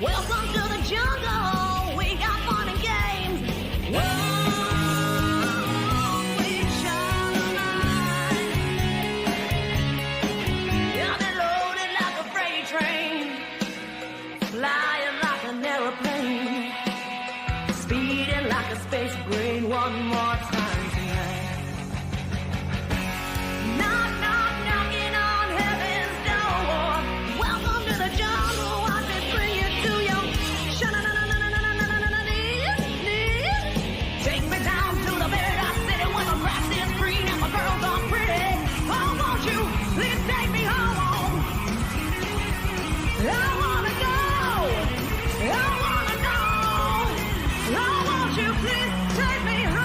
Welcome to the jungle. We got fun and games. Whoa, we shine a light. Yeah, they're loaded like a freight train, flying like an aeroplane, speeding like a space brain. One more time tonight. Knock, knock, knocking on heaven's door. Welcome to the jungle. Watch me bring you to your knees. Take me down to the paradise city where the grass is green and the girls are pretty. Oh, won't you please take me home? I wanna go. I wanna go. Oh, won't you please take me home,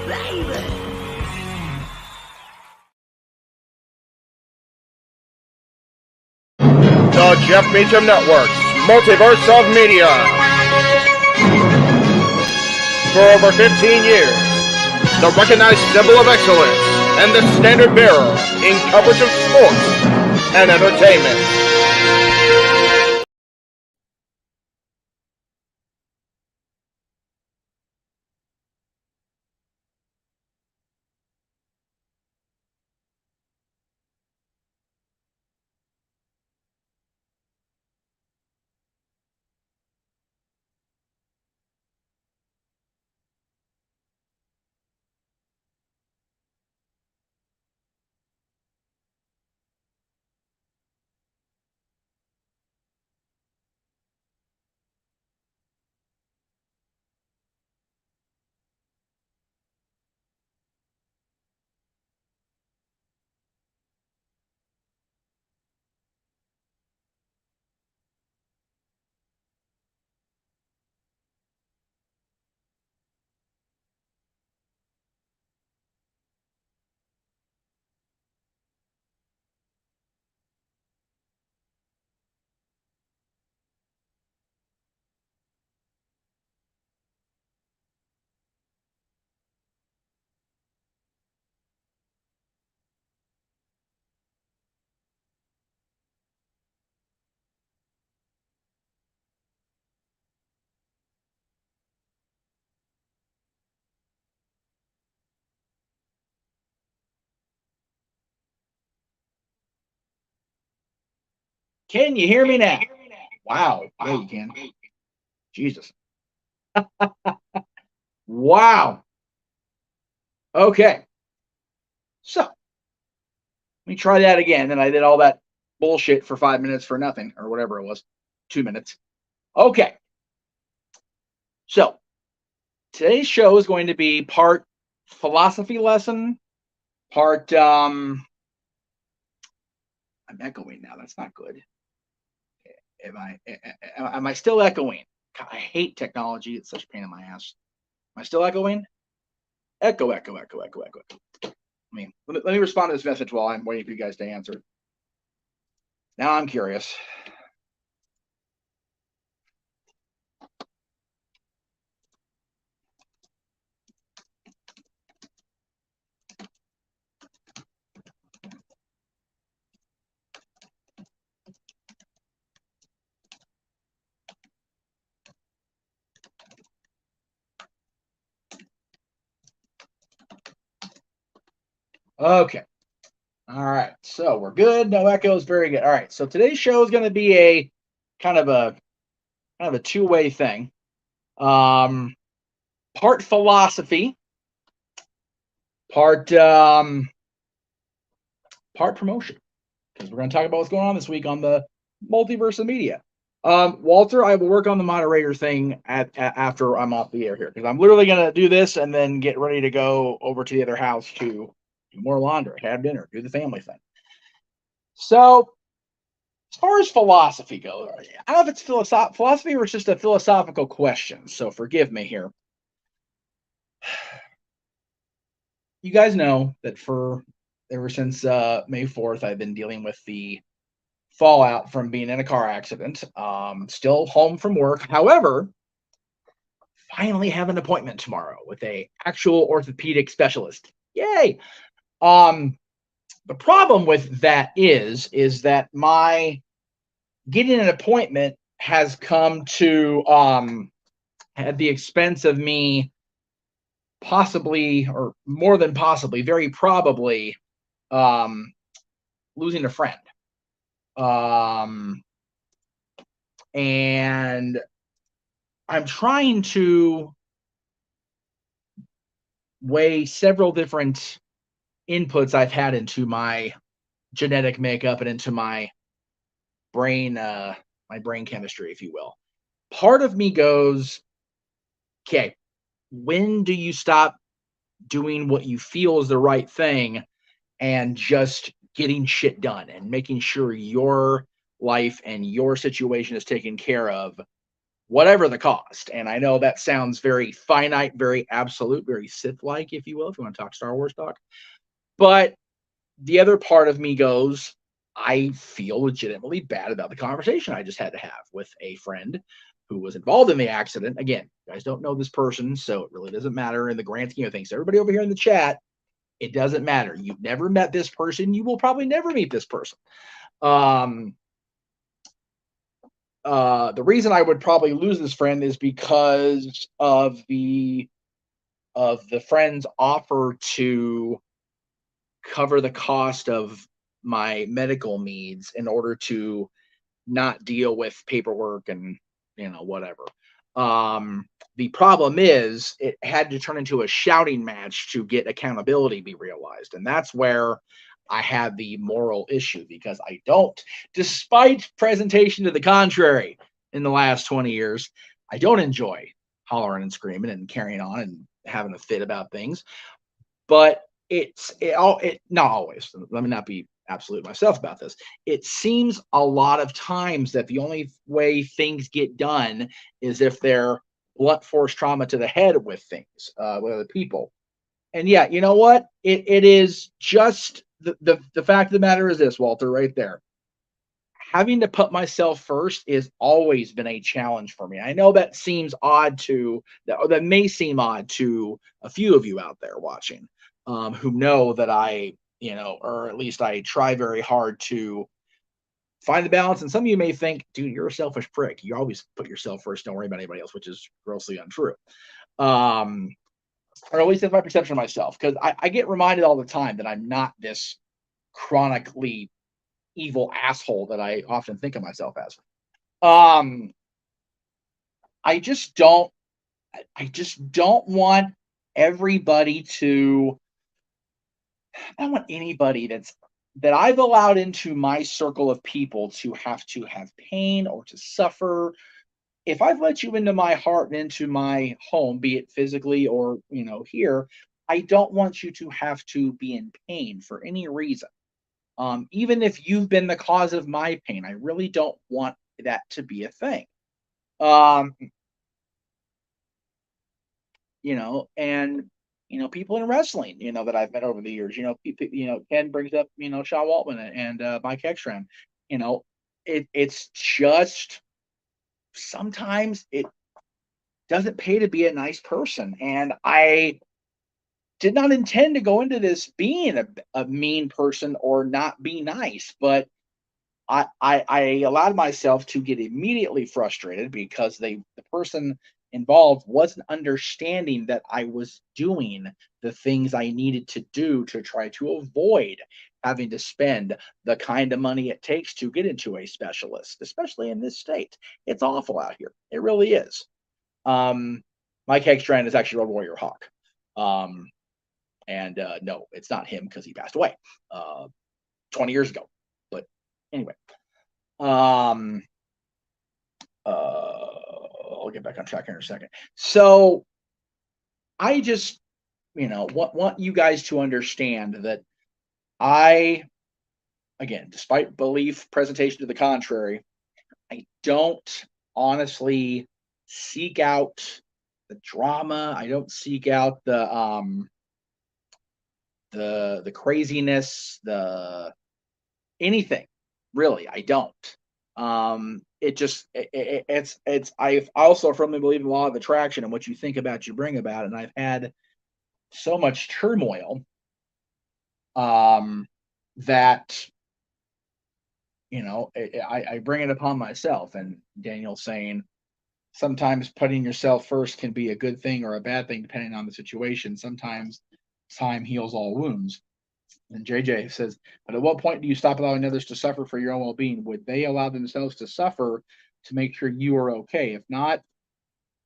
baby? The Jeff Meacham Network's Multiverse of Media. For over 15 years, the recognized symbol of excellence and the standard bearer in coverage of sports and entertainment. Can you hear me now? Wow. Yeah, you can. Jesus. Wow. Okay. So, let me try that again. And I did all that bullshit for 5 minutes for nothing, or whatever it was. 2 minutes. Okay. So, today's show is going to be part philosophy lesson, part I'm echoing now. That's not good. Am I still echoing? God, I hate technology. It's such a pain in my ass. Am I still echoing? Echo. I mean, let me respond to this message while I'm waiting for you guys to answer. Now I'm curious. Okay. All right. So we're good. No echoes. Very good. All right. So today's show is going to be a kind of a two-way thing. Part philosophy, part promotion, because we're going to talk about what's going on this week on the Multiverse of Media. Walter, I will work on the moderator thing after I'm off the air here, because I'm literally going to do this and then get ready to go over to the other house to do more laundry, have dinner, do the family thing. So, as far as philosophy goes, I don't know if it's philosophy or it's just a philosophical question, so forgive me here. You guys know that ever since May 4th, I've been dealing with the fallout from being in a car accident. Still home from work. However, finally have an appointment tomorrow with a actual orthopedic specialist. Yay! The problem with that is that my getting an appointment has come to at the expense of me possibly, or more than possibly, very probably, um, losing a friend. Um, and I'm trying to weigh several different inputs I've had into my genetic makeup and into my brain chemistry, if you will. Part of me goes, okay, when do you stop doing what you feel is the right thing and just getting shit done and making sure your life and your situation is taken care of, whatever the cost? And I know that sounds very finite, very absolute, very Sith like, if you will, if you want to talk Star Wars talk. But the other part of me goes, I feel legitimately bad about the conversation I just had to have with a friend who was involved in the accident. Again, you guys don't know this person, so it really doesn't matter in the grand scheme of things. Everybody over here in the chat, it doesn't matter. You've never met this person. You will probably never meet this person. The reason I would probably lose this friend is because of the friend's offer to cover the cost of my medical needs in order to not deal with paperwork and whatever. The problem is it had to turn into a shouting match to get accountability be realized, and that's where I had the moral issue, because I don't, despite presentation to the contrary in the last 20 years, I don't enjoy hollering and screaming and carrying on and having a fit about things. But it not always. Let me not be absolute myself about this. It seems a lot of times that the only way things get done is if they're blunt force trauma to the head with things, with other people. And yeah, you know what? It is just the fact of the matter is this, Walter, right there. Having to put myself first has always been a challenge for me. I know that seems odd that may seem odd to a few of you out there watching, who know that I, or at least I try very hard to find the balance. And some of you may think, dude, you're a selfish prick. You always put yourself first. Don't worry about anybody else, which is grossly untrue. Or at least that's my perception of myself, because I get reminded all the time that I'm not this chronically evil asshole that I often think of myself as. I just don't want everybody to, I don't want anybody that I've allowed into my circle of people to have pain or to suffer. If I've let you into my heart and into my home, be it physically or here, I don't want you to have to be in pain for any reason. Even if you've been the cause of my pain, I really don't want that to be a thing. And people in wrestling, that I've met over the years, Ken brings up, Shaw Waltman and Mike Ekstrand. It's just sometimes it doesn't pay to be a nice person. And I did not intend to go into this being a mean person or not be nice, but I allowed myself to get immediately frustrated because the person involved wasn't understanding that I was doing the things I needed to do to try to avoid having to spend the kind of money it takes to get into a specialist, especially in this state. It's awful out here. It really is. Mike Hegstrand is actually Road Warrior Hawk. And no, it's not him because he passed away 20 years ago. But anyway, I'll get back on track here in a second. So I just, want you guys to understand that again, despite belief, presentation to the contrary, I don't honestly seek out the drama. I don't seek out the craziness, anything really. I don't. I also firmly believe in the law of attraction, and what you think about, you bring about. And I've had so much turmoil that, I bring it upon myself. And Daniel's saying sometimes putting yourself first can be a good thing or a bad thing, depending on the situation. Sometimes time heals all wounds. And JJ says, but at what point do you stop allowing others to suffer for your own well-being? Would they allow themselves to suffer to make sure you are okay? If not,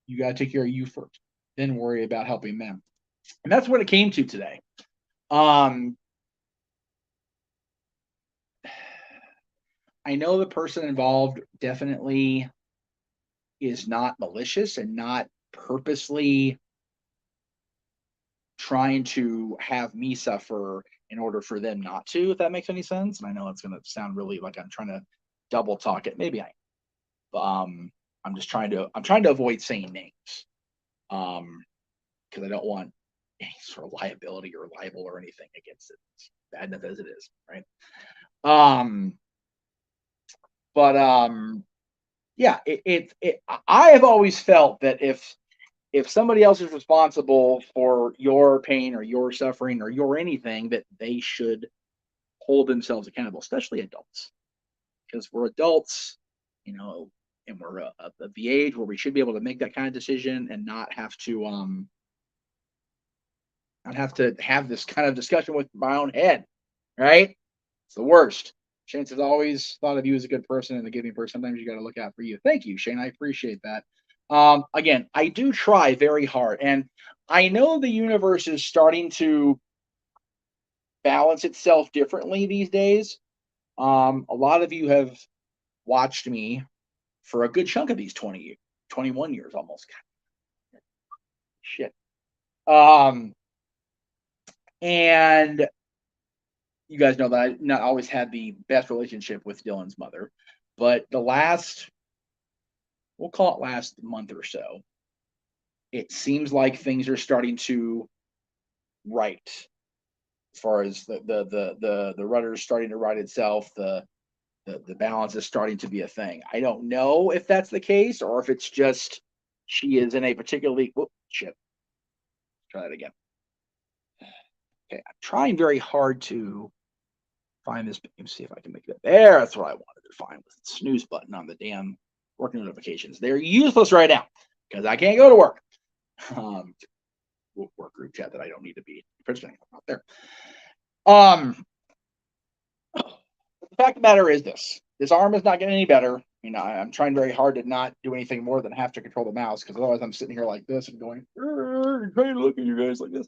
you got to take care of you first, then worry about helping them. And that's what it came to today. I know the person involved definitely is not malicious and not purposely trying to have me suffer in order for them not to, if that makes any sense. And I know it's going to sound really like I'm trying to double talk it. Maybe I am. I'm trying to avoid saying names. Because I don't want any sort of liability or libel or anything against it. It's bad enough as it is, right? Yeah, I have always felt that if somebody else is responsible for your pain or your suffering or your anything, that they should hold themselves accountable, especially adults, because we're adults, and we're at the age where we should be able to make that kind of decision and not have to have this kind of discussion with my own head, right? It's the worst. Shane says, always thought of you as a good person and a giving person. Sometimes you got to look out for you. Thank you, Shane. I appreciate that. Again, I do try very hard, and I know the universe is starting to balance itself differently these days. A lot of you have watched me for a good chunk of these 20 years, 21 years almost. Shit. And you guys know that I not always had the best relationship with Dylan's mother, but we'll call it last month or so, it seems like things are starting to right as far as the rudder is starting to right itself. The balance is starting to be a thing. I don't know if that's the case or if it's just she is in a particularly shit. Try that again. Okay, I'm trying very hard to find this. Let me see if I can make it there. That's what I wanted to find with the snooze button on the damn work notifications. They're useless right now because I can't go to work. Work group chat that I don't need to be participating out there. The fact of the matter is this arm is not getting any better. I'm trying very hard to not do anything more than have to control the mouse, because otherwise I'm sitting here like this and going, trying to look at you guys like this.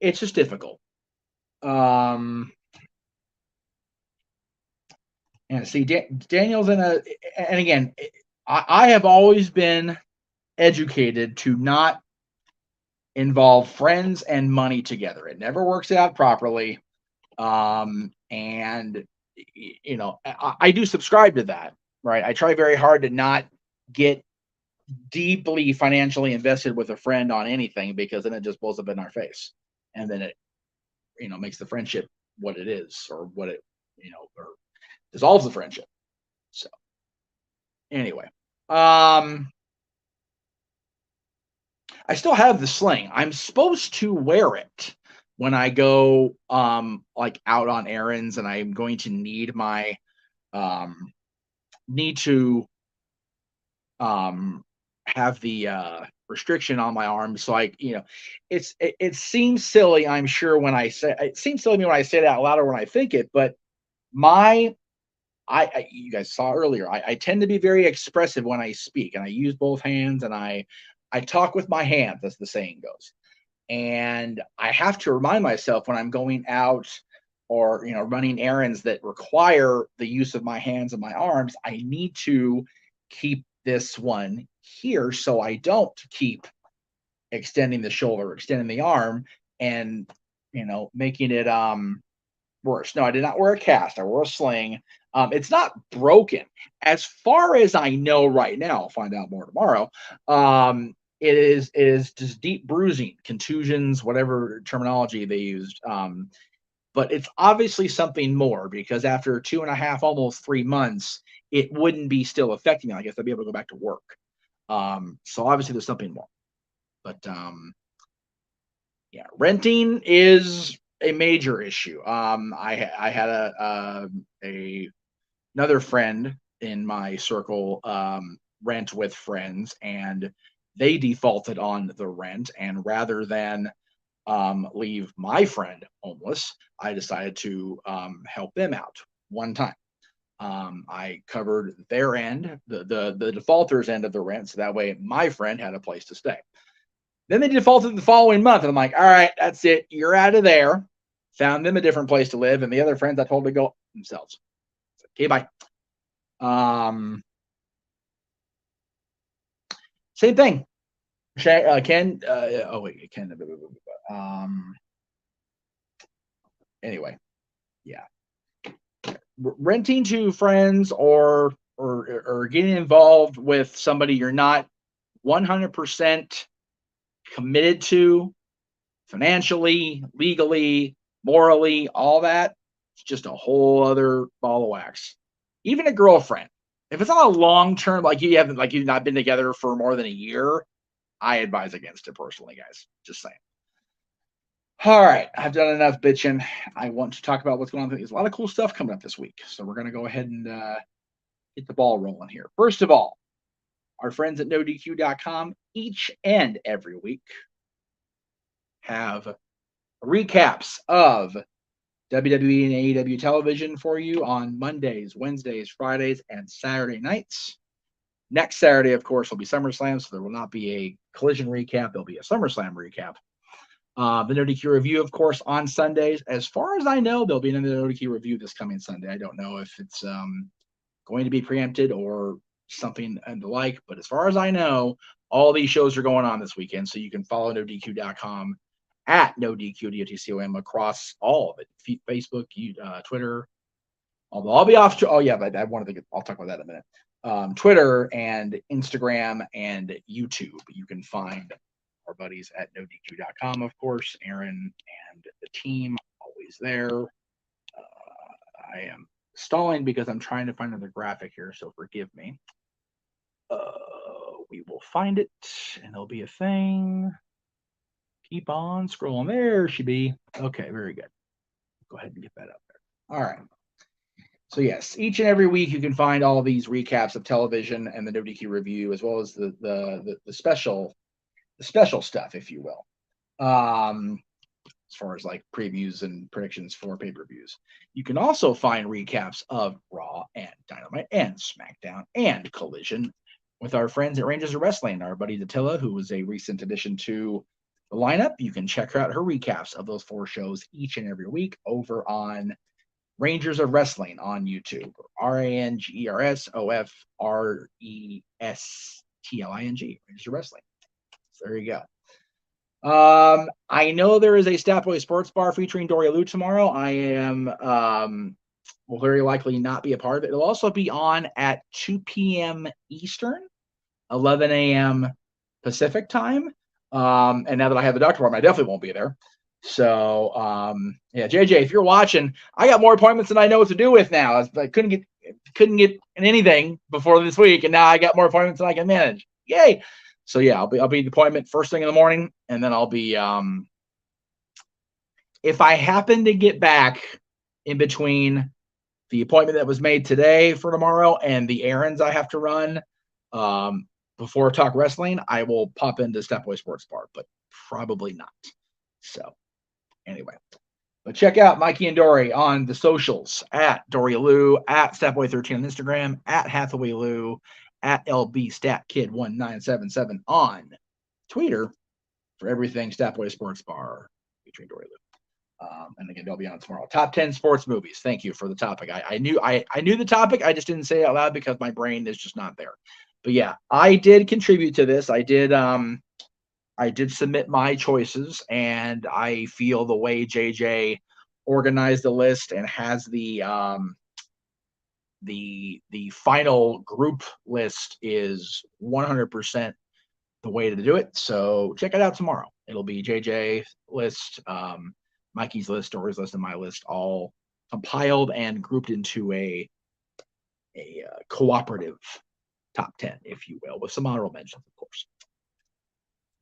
It's just difficult. And see, Daniel's and again, I have always been educated to not involve friends and money together. It never works out properly. And I do subscribe to that, right? I try very hard to not get deeply financially invested with a friend on anything, because then it just blows up in our face, and then it makes the friendship what it is, or what it or dissolves the friendship. So anyway, I still have the sling. I'm supposed to wear it when I go like out on errands, and I'm going to need my need to have the restriction on my arm. So it seems silly, I'm sure, when I say it seems silly to me when I say it out loud or when I think it, but you guys saw earlier, I tend to be very expressive when I speak, and I use both hands, and I talk with my hands, as the saying goes. And I have to remind myself when I'm going out or running errands that require the use of my hands and my arms, I need to keep this one here so I don't keep extending the shoulder, extending the arm, and making it worse. No, I did not wear a cast. I wore a sling. It's not broken. As far as I know right now, I'll find out more tomorrow. It is just deep bruising, contusions, whatever terminology they used. But it's obviously something more, because after 2.5, almost 3 months, it wouldn't be still affecting me. I guess I'd be able to go back to work. So obviously there's something more. But Yeah, renting is a major issue. I had another friend in my circle rent with friends, and they defaulted on the rent. And rather than leave my friend homeless, I decided to help them out one time. I covered their end, the defaulter's end of the rent, so that way my friend had a place to stay. Then they defaulted the following month, and I'm like, all right, that's it. You're out of there. Found them a different place to live, and the other friends I told to go themselves. Okay, bye. Same thing. Ken. Oh wait, Ken. Anyway, yeah. Renting to friends or getting involved with somebody you're not 100% committed to financially, legally, morally, all that, it's just a whole other ball of wax. Even a girlfriend, if it's not a long term, like you've not been together for more than a year, I advise against it personally, guys. Just saying. All right, I've done enough bitching. I want to talk about what's going on. There's a lot of cool stuff coming up this week, so we're going to go ahead and get the ball rolling here. First of all, our friends at NoDQ.com each and every week have recaps of WWE and AEW television for you on Mondays, Wednesdays, Fridays, and Saturday nights. Next Saturday, of course, will be SummerSlam, so there will not be a Collision recap. There'll be a SummerSlam recap. The No DQ review, of course, on Sundays. As far as I know, there'll be another No DQ review this coming Sunday. I don't know if it's going to be preempted or something and the like, but as far as I know, all these shows are going on this weekend, so you can follow NoDQ.com at NoDQ across all of it: Facebook, Twitter. Although I'll be off. Oh yeah, but I wanted to get. I'll talk about that in a minute. Twitter and Instagram and YouTube. You can find our buddies at NoDQ.com, of course. Aaron and the team always there. I am stalling because I'm trying to find another graphic here, so forgive me. We will find it, and there'll be a thing. Keep on scrolling. There she be. Okay, very good. Go ahead and get that up there. All right. So yes, each and every week you can find all of these recaps of television and the No DQ review, as well as the special stuff, if you will. As far as like previews and predictions for pay-per-views. You can also find recaps of Raw and Dynamite and SmackDown and Collision with our friends at Rangers of Wrestling, our buddy Attila, who was a recent addition to the lineup. You can check out her recaps of those 4 shows each and every week over on Rangers of Wrestling on YouTube. RANGERSOFRESTLING. Rangers of Wrestling. So there you go. I know there is a Statboy Sports Bar featuring Doria Lou tomorrow. I am will very likely not be a part of it. It'll also be on at 2 p.m. Eastern, 11 a.m. Pacific time. And now that I have the doctor appointment, I definitely won't be there. So yeah, JJ, if you're watching, I got more appointments than I know what to do with now. I couldn't get anything before this week, and now I got more appointments than I can manage. Yay! So yeah, I'll be at the appointment first thing in the morning, and then I'll be if I happen to get back in between the appointment that was made today for tomorrow and the errands I have to run before Talk Wrestling, I will pop into Stepboy Sports Bar, but probably not. So anyway, but check out Mikey and Dory on the socials at Dory Lou, at Stepboy13 on Instagram, at Hathaway Lou, at LBStatKid1977 on Twitter for everything Statboy Sports Bar featuring Dory Lou. And again, they'll be on tomorrow. Top 10 sports movies. Thank you for the topic. I knew the topic. I just didn't say it out loud because my brain is just not there. But yeah, I did contribute to this. I did submit my choices, and I feel the way JJ organized the list and has the final group list is 100% the way to do it. So check it out tomorrow. It'll be JJ list, Mikey's list, Dory's list, and my list, all compiled and grouped into a cooperative top 10, if you will, with some honorable mentions, of course.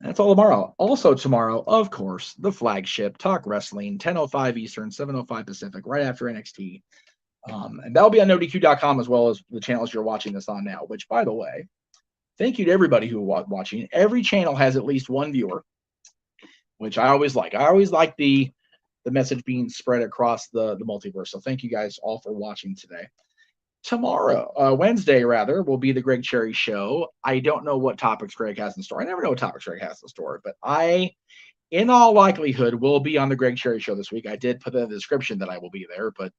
That's all tomorrow. Also tomorrow, of course, the flagship Talk Wrestling, 10:05 Eastern, 7:05 Pacific, right after NXT. And that'll be on NoDQ.com as well as the channels you're watching this on now, which, by the way, thank you to everybody who was watching. Every channel has at least one viewer, which I always like. I always like the message being spread across the multiverse. So thank you guys all for watching today. Tomorrow, Wednesday rather, will be the Greg Cherry Show. I don't know what topics Greg has in store. I never know what topics Greg has in store, but I, in all likelihood, will be on the Greg Cherry Show this week. I did put in the description that I will be there, but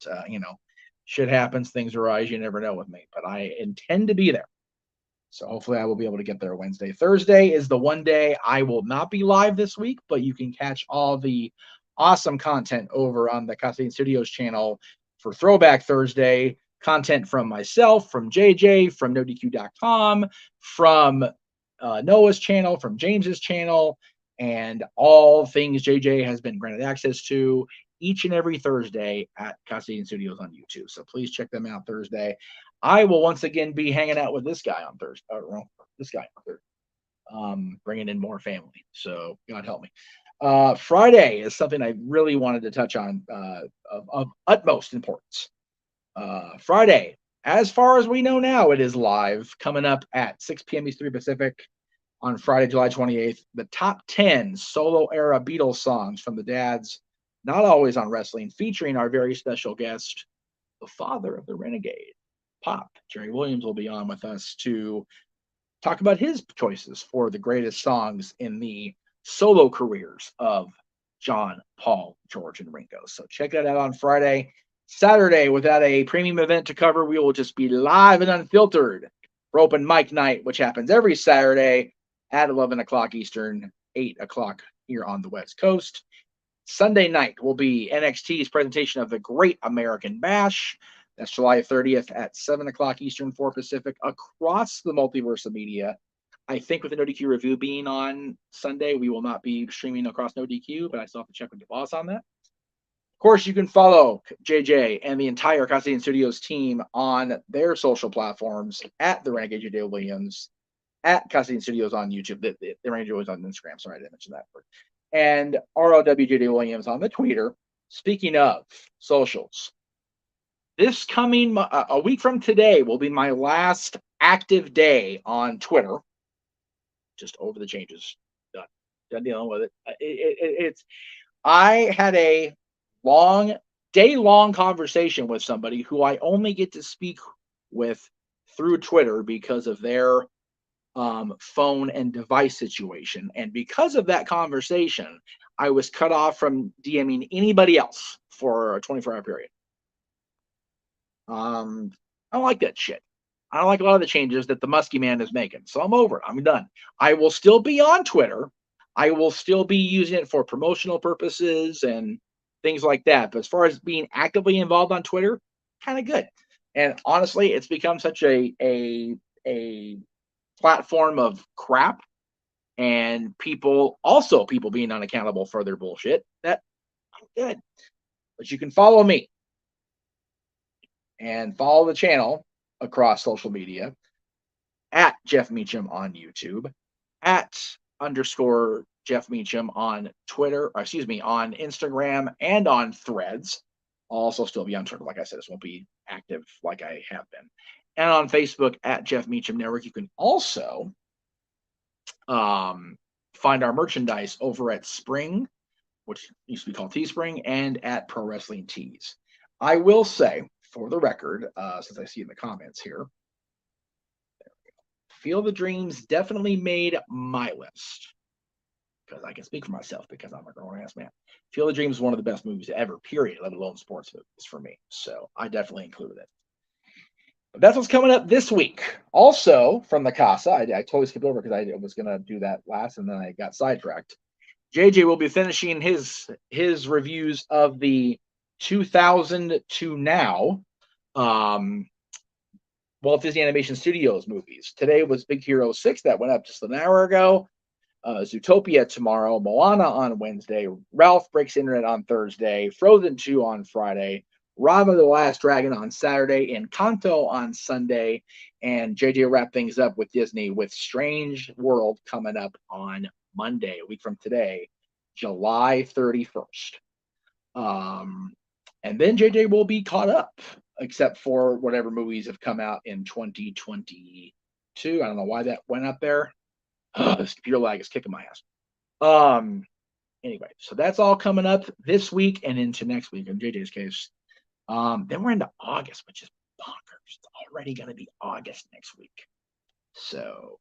shit happens, things arise, you never know with me. But I intend to be there. So hopefully I will be able to get there Wednesday. Thursday is the one day I will not be live this week, but you can catch all the awesome content over on the Casting Studios channel for Throwback Thursday. Content from myself, from JJ, from NoDQ.com, from Noah's channel, from James's channel, and all things JJ has been granted access to each and every Thursday at Casting Studios on YouTube. So please check them out Thursday. I will once again be hanging out with this guy on Thursday. Bringing in more family. So God help me. Friday is something I really wanted to touch on of utmost importance. Friday, as far as we know now, it is live coming up at 6 p.m. Eastern Pacific on Friday, July 28th. The top 10 solo era Beatles songs from the dads, not always on wrestling, featuring our very special guest, the father of the Renegade, Pop. Jerry Williams will be on with us to talk about his choices for the greatest songs in the solo careers of John, Paul, George, and Ringo. So check that out on Friday. Saturday, without a premium event to cover, we will just be live and unfiltered for open mic night, which happens every Saturday at 11 o'clock Eastern, 8 o'clock here on the West Coast. Sunday night will be NXT's presentation of the Great American Bash. That's July 30th at 7 o'clock Eastern, 4 Pacific, across the Multiverse of Media. I think with the NoDQ review being on Sunday, we will not be streaming across NoDQ, but I still have to check with the boss on that. Of course, you can follow JJ and the entire Casting Studios team on their social platforms at the Renegade JJ Williams, at Casting Studios on YouTube, the Renegade Williams on Instagram. Sorry, I didn't mention that. And ROWJJ Williams on the Twitter. Speaking of socials, this coming a week from today will be my last active day on Twitter. Just over the changes. Done dealing with it. I had a day-long conversation with somebody who I only get to speak with through Twitter because of their phone and device situation. And because of that conversation, I was cut off from DMing anybody else for a 24-hour period. I don't like that shit. I don't like a lot of the changes that the Muskie Man is making. So I'm over it. I'm done. I will still be on Twitter. I will still be using it for promotional purposes and things like that. But as far as being actively involved on Twitter, kind of good. And honestly, it's become such a platform of crap and people being unaccountable for their bullshit that I'm good. But you can follow me and follow the channel across social media at Jeff Meacham on YouTube, at _Jeff Meacham on Twitter, on Instagram and on Threads. I'll also still be on Twitter. Like I said, this won't be active like I have been. And on Facebook at Jeff Meacham Network. You can also find our merchandise over at Spring, which used to be called Teespring, and at Pro Wrestling Tees. I will say, for the record, since I see in the comments here, Field of Dreams definitely made my list. Because I can speak for myself because I'm a grown-ass man. Field of Dreams is one of the best movies ever, period, let alone sports movies for me. So I definitely included it. But that's what's coming up this week. Also, from the Casa, I totally skipped over because I was going to do that last and then I got sidetracked. JJ will be finishing his reviews of the 2000 to now Walt Disney Animation Studios movies. Today was Big Hero 6 that went up just an hour ago. Zootopia tomorrow, Moana on Wednesday, Ralph Breaks Internet on Thursday, Frozen 2 on Friday, Rama the Last Dragon on Saturday, Encanto on Sunday, and JJ wrap things up with Disney with Strange World coming up on Monday, a week from today, July 31st. And then JJ will be caught up, except for whatever movies have come out in 2022. I don't know why that went up there. This computer lag is kicking my ass. Anyway, so that's all coming up this week and into next week in JJ's case. Then we're into August, which is bonkers. It's already going to be August next week. So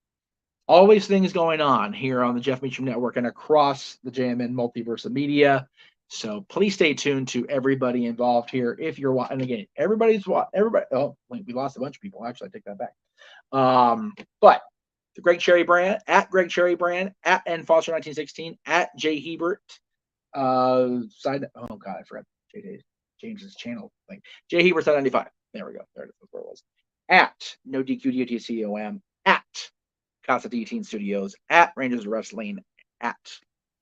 always things going on here on the Jeff Meacham Network and across the JMN Multiverse of Media. So please stay tuned to everybody involved here. If you're watching, and again, everybody. Oh, we lost a bunch of people. Actually, I take that back. But the Greg Cherry Brand at Greg Cherry Brand at N Foster 1916 at Jay Hebert. Oh God, I forgot James's channel thing. Jay Hebert 95. There we go. There it is. Where it was. At No DQ DOTCOM at Casa D18 Studios at Rangers of Wrestling at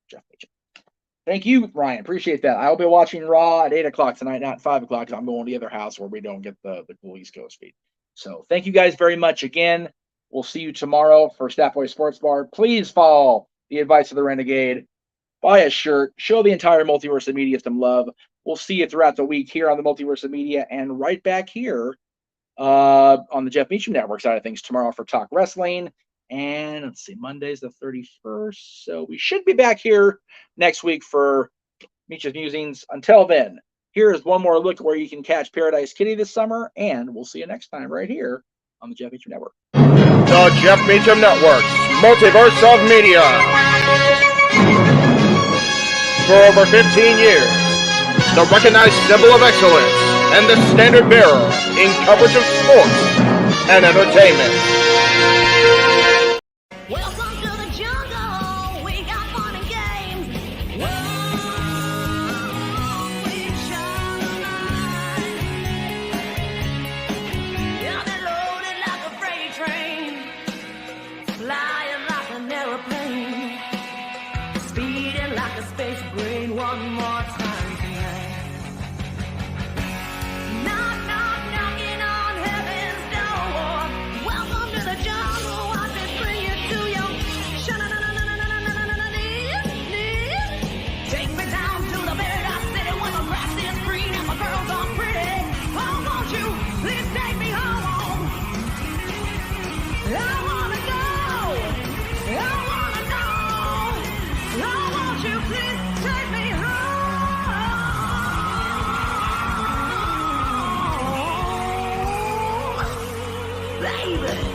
Jeff Meacham. Thank you, Ryan. Appreciate that. I'll be watching Raw at 8 o'clock tonight, not 5 o'clock, because I'm going to the other house where we don't get the cool East Coast feed. So thank you guys very much again. We'll see you tomorrow for Staff Boy Sports Bar. Please follow the advice of the Renegade. Buy a shirt. Show the entire Multiverse of Media some love. We'll see you throughout the week here on the Multiverse of Media and right back here on the Jeff Meacham Network side of things tomorrow for Talk Wrestling. And let's see, Monday's the 31st. So we should be back here next week for Meach's Musings. Until then, here is one more look where you can catch Paradise Kitty this summer. And we'll see you next time right here on the Jeff Meacham Network. The Jeff Meacham Network, Multiverse of Media. For over 15 years, the recognized symbol of excellence and the standard bearer in coverage of sports and entertainment. Welcome to the jungle. We got fun and games. Whoa, we shine. Yeah, they're loaded like a freight train, flying like an airplane, speeding like a space brain. One more time tonight. Knock, knock, knocking on heaven's door. Welcome to the jungle. Watch it bring you to your knees. Take me down to the paradise city where the grass is green and the girls are pretty. Oh, won't you please take me home? I wanna go. I wanna know. Oh, won't you please take me home? Baby.